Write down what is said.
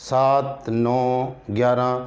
7، 9، 11